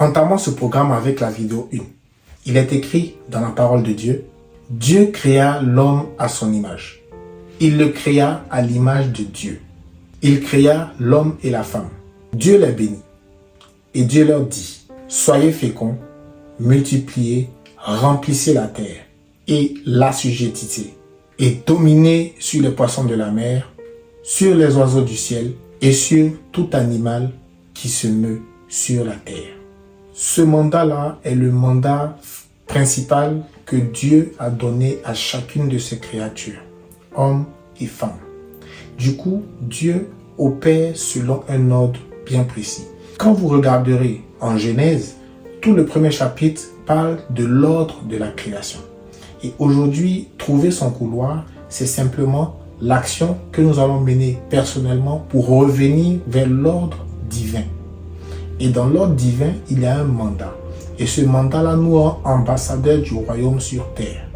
Entamons ce programme avec la vidéo 1. Il est écrit dans la parole de Dieu, « Dieu créa l'homme à son image. Il le créa à l'image de Dieu. Il créa l'homme et la femme. Dieu les bénit. Et Dieu leur dit, « Soyez féconds, multipliez, remplissez la terre et l'assujettissez, et dominez sur les poissons de la mer, sur les oiseaux du ciel et sur tout animal qui se meut sur la terre. » Ce mandat-là est le mandat principal que Dieu a donné à chacune de ses créatures, hommes et femmes. Du coup, Dieu opère selon un ordre bien précis. Quand vous regarderez en Genèse, tout le premier chapitre parle de l'ordre de la création. Et aujourd'hui, trouver son couloir, c'est simplement l'action que nous allons mener personnellement pour revenir vers l'ordre divin. Et dans l'ordre divin, il y a un mandat. Et ce mandat-là nous rend ambassadeurs du royaume sur terre.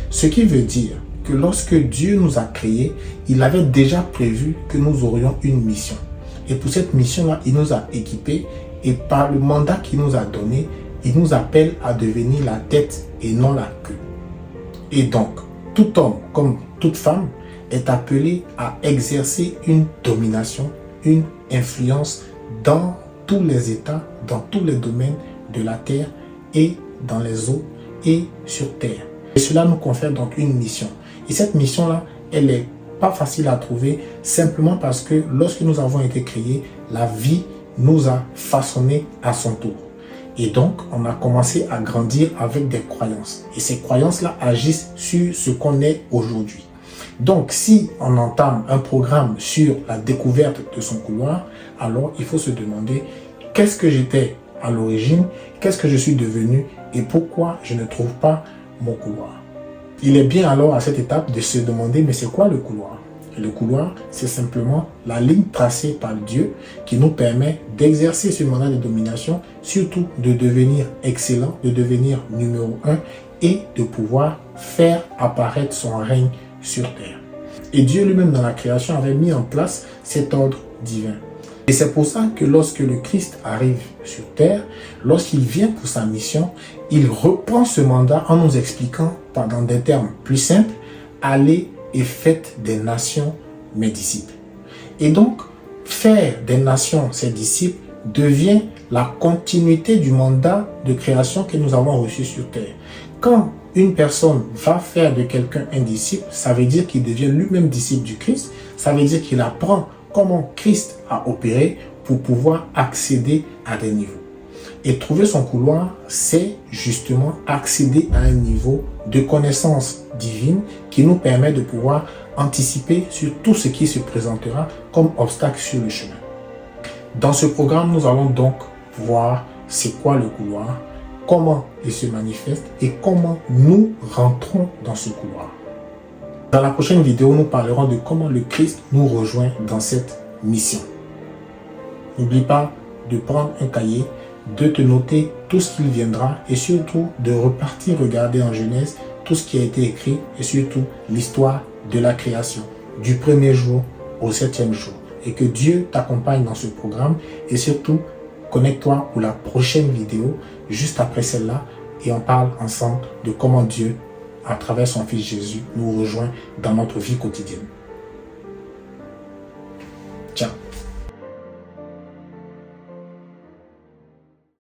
Ce qui veut dire que lorsque Dieu nous a créés, il avait déjà prévu que nous aurions une mission. Et pour cette mission-là, il nous a équipés et par le mandat qu'il nous a donné, il nous appelle à devenir la tête et non la queue. Et donc, tout homme comme toute femme est appelé à exercer une domination, une influence dans tous les états, dans tous les domaines de la terre et dans les eaux et sur terre. Et cela nous confère donc une mission. Et cette mission-là, elle n'est pas facile à trouver simplement parce que lorsque nous avons été créés, la vie nous a façonnés à son tour. Et donc, on a commencé à grandir avec des croyances. Et ces croyances-là agissent sur ce qu'on est aujourd'hui. Donc, si on entame un programme sur la découverte de son couloir, alors il faut se demander qu'est-ce que j'étais à l'origine, qu'est-ce que je suis devenu et pourquoi je ne trouve pas mon couloir. Il est bien alors à cette étape de se demander mais c'est quoi le couloir? Et le couloir, c'est simplement la ligne tracée par Dieu qui nous permet d'exercer ce mandat de domination, surtout de devenir excellent, de devenir numéro 1 et de pouvoir faire apparaître son règne sur terre. Et Dieu lui-même dans la création avait mis en place cet ordre divin. Et c'est pour ça que lorsque le Christ arrive sur terre, lorsqu'il vient pour sa mission, il reprend ce mandat en nous expliquant, dans des termes plus simples, allez et faites des nations mes disciples. Et donc, faire des nations ses disciples devient la continuité du mandat de création que nous avons reçu sur terre. Quand une personne va faire de quelqu'un un disciple, ça veut dire qu'il devient lui-même disciple du Christ, ça veut dire qu'il apprend comment Christ a opéré pour pouvoir accéder à des niveaux. Et trouver son couloir, c'est justement accéder à un niveau de connaissance divine qui nous permet de pouvoir anticiper sur tout ce qui se présentera comme obstacle sur le chemin. Dans ce programme, nous allons donc voir c'est quoi le couloir, comment il se manifeste et comment nous rentrons dans ce couloir. Dans la prochaine vidéo, nous parlerons de comment le Christ nous rejoint dans cette mission. N'oublie pas de prendre un cahier, de te noter tout ce qu'il viendra et surtout de repartir regarder en Genèse tout ce qui a été écrit et surtout l'histoire de la création, du premier jour au 7e jour. Et que Dieu t'accompagne dans ce programme et surtout, connecte-toi pour la prochaine vidéo juste après celle-là et on parle ensemble de comment Dieu, à travers son Fils Jésus, nous rejoint dans notre vie quotidienne.